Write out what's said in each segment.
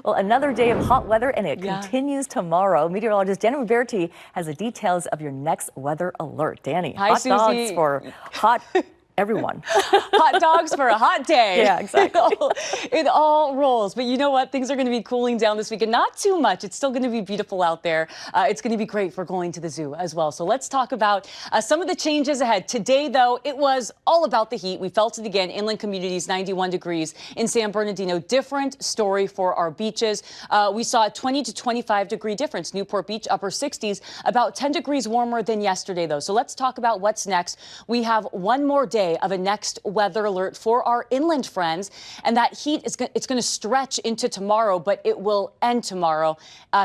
Well, another day of hot weather, and it continues tomorrow. Meteorologist Dani Ruberti has the details of your next weather alert. Dani, Hi, hot Susie. dogs for hot everyone. Hot dogs for a hot day. Yeah, exactly. It all rolls. But you know what? Things are going to be cooling down this weekend. Not too much. It's still going to be beautiful out there. It's going to be great for going to the zoo as well. So let's talk about some of the changes ahead. Today, though, it was all about the heat. We felt it again. Inland communities, 91 degrees. In San Bernardino, different story for our beaches. We saw a 20 to 25 degree difference. Newport Beach, upper 60s, about 10 degrees warmer than yesterday, though. So let's talk about what's next. We have one more day of a next weather alert for our inland friends, and that heat is going to stretch into tomorrow, but it will end tomorrow.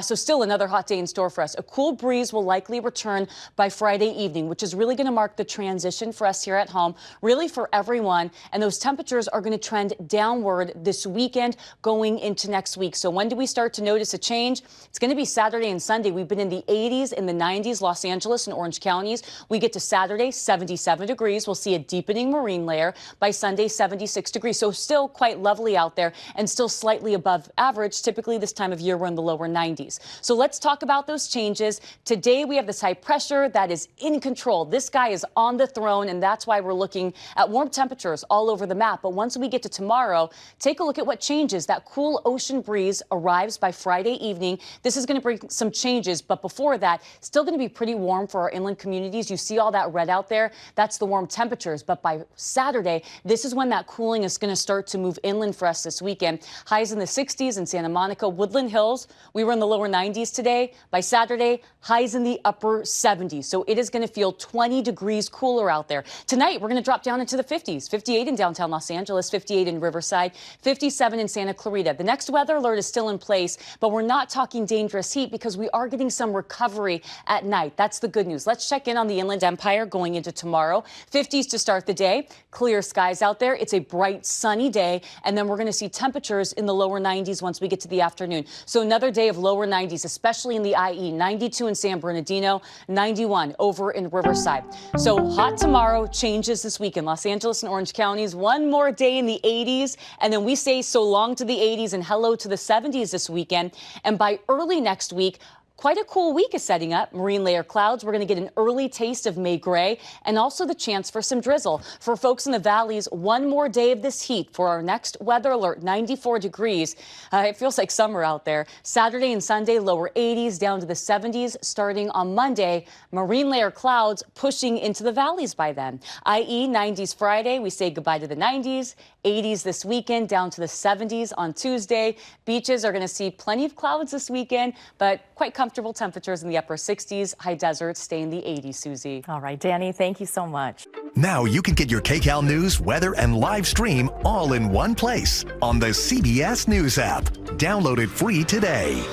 So still another hot day in store for us. A cool breeze will likely return by Friday evening, which is really going to mark the transition for us here at home, really for everyone. And those temperatures are going to trend downward this weekend going into next week. So when do we start to notice a change? It's going to be Saturday and Sunday. We've been in the 80s, in the 90s, Los Angeles and Orange counties. We get to Saturday, 77 degrees. We'll see a deepening marine layer. By Sunday, 76 degrees. So still quite lovely out there and still slightly above average. Typically this time of year, we're in the lower 90s. So let's talk about those changes. Today, we have this high pressure that is in control. This guy is on the throne, and that's why we're looking at warm temperatures all over the map. But once we get to tomorrow, take a look at what changes. That cool ocean breeze arrives by Friday evening. This is going to bring some changes, but before that, still going to be pretty warm for our inland communities. You see all that red out there? That's the warm temperatures. But by Saturday, this is when that cooling is going to start to move inland for us this weekend. Highs in the 60s in Santa Monica, Woodland Hills. We were in the lower 90s today. By Saturday, highs in the upper 70s. So it is going to feel 20 degrees cooler out there. Tonight, we're going to drop down into the 50s. 58 in downtown Los Angeles, 58 in Riverside, 57 in Santa Clarita. The next weather alert is still in place, but we're not talking dangerous heat because we are getting some recovery at night. That's the good news. Let's check in on the Inland Empire going into tomorrow. 50s to start the day. Clear skies out there. It's a bright, sunny day. And then we're going to see temperatures in the lower 90s once we get to the afternoon. So another day of lower 90s, especially in the IE. 92 in San Bernardino, 91 over in Riverside. So hot tomorrow, changes this weekend. Los Angeles and Orange counties, one more day in the 80s. And then we say so long to the 80s and hello to the 70s this weekend. And by early next week, quite a cool week is setting up. Marine layer clouds. We're going to get an early taste of May gray and also the chance for some drizzle. For folks in the valleys, one more day of this heat for our next weather alert, 94 degrees. It feels like summer out there. Saturday and Sunday, lower 80s down to the 70s. Starting on Monday, marine layer clouds pushing into the valleys by then. I.e. 90s Friday. We say goodbye to the 90s. 80s this weekend, down to the 70s on Tuesday. Beaches are going to see plenty of clouds this weekend, but quite comfortable temperatures in the upper 60s. High desert stay in the 80s, Susie. All right, Dani, thank you so much. Now you can get your KCAL news, weather, and live stream all in one place on the CBS News app. Download it free today.